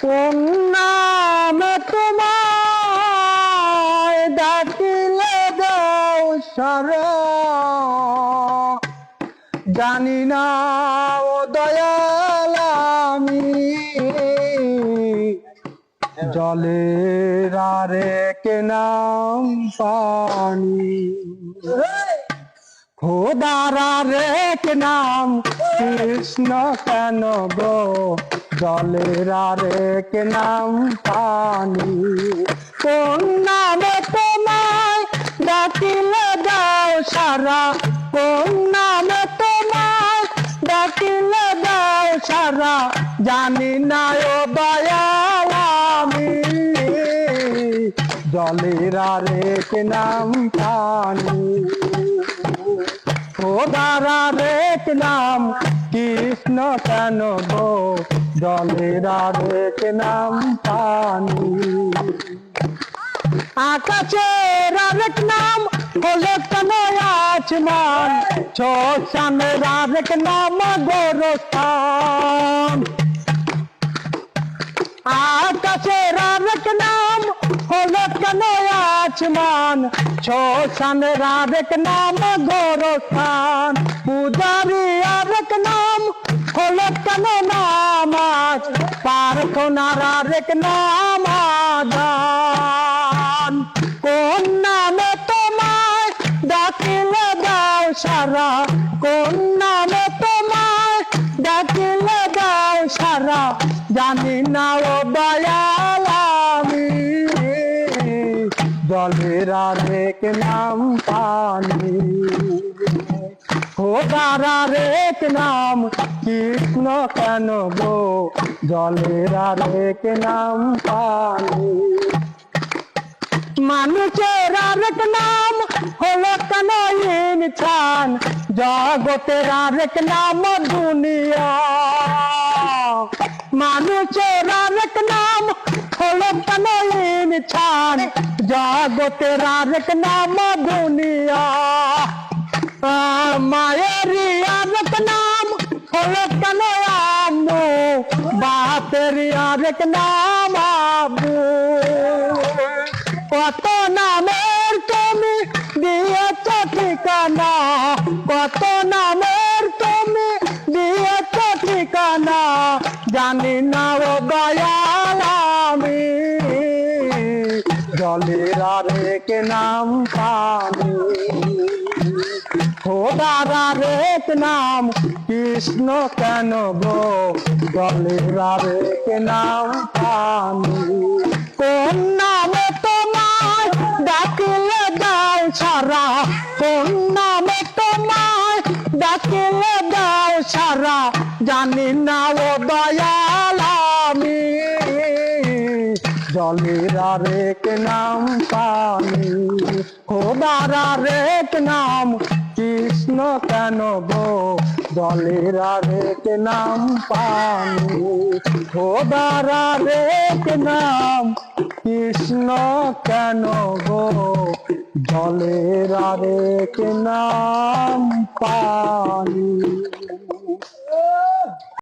কোন নামে তোমায় ডাকিলে দাও সারা, জানি না ও দয়াল আমি জলের আরেক নাম পানি। খোদার আরেক নাম কৃষ্ণ কেন গো, জলের আরেক নাম পানি। কোন নামে তোমায় ডাকিলে দাও সারা, কোন নামে তোমায় ডাকিলে দাও সারা, জানি না ও দয়াল আমি জলের আরেক নাম পানি। খোদার আরেক নাম কৃষ্ণ কেন গো, জলের আরেক নাম পানি। আকাশের আরেক নাম হলো কেন আসমান, শ্মশানের আরেক নাম গোরস্থান। আকাশের আরেক নাম হলো কেন আসমান, শ্মশানের আরেক নাম গোরস্থান। পূজারি আরেক নাম হলো কেন নামাজ, প্রার্থনার আরেক নাম আযান। কোন নামে তোমায় ডাকিলে দাও সারা, কোন নামে তোমায় ডাকিলে দাও সারা, জানি না ও দয়াল আমি জলের আরেক নাম পানি। খোদার আরেক নাম কৃষ্ণ কেন গো, জলের আরেক নাম পানি। মানুষের আরেক নাম হলো কেন ইনসান, জগতের আরেক নাম দুনিয়া। মানুষের আরেক নাম হলো কেন ইনসান, জগতের আরেক নাম দুনিয়া। মায়ের আরেক নাম হলো কেন আম্মু, বাপের আরেক নাম আব্বু। কত নামের তুমি দিয়েছ ঠিকানা, কত নামের তুমি দিয়েছ ঠিকানা, জানি না ও দয়াল আমি জলের আরেক নাম পানি। খোদার আরেক নাম কৃষ্ণ কেন গো, জলের আরেক নাম পানি। কোন নামে তোমায় ডাকিলে দাও সারা, কোন নামে তোমায় ডাকিলে দাও সারা, জানি না ও দয়াল আমি জলের আরেক নাম পানি। খোদার আরেক নাম কৃষ্ণ কেন গো, জলের আরেক নাম পানি। খোদার আরেক নাম কৃষ্ণ কেন গো, জলের আরেক নাম পানি।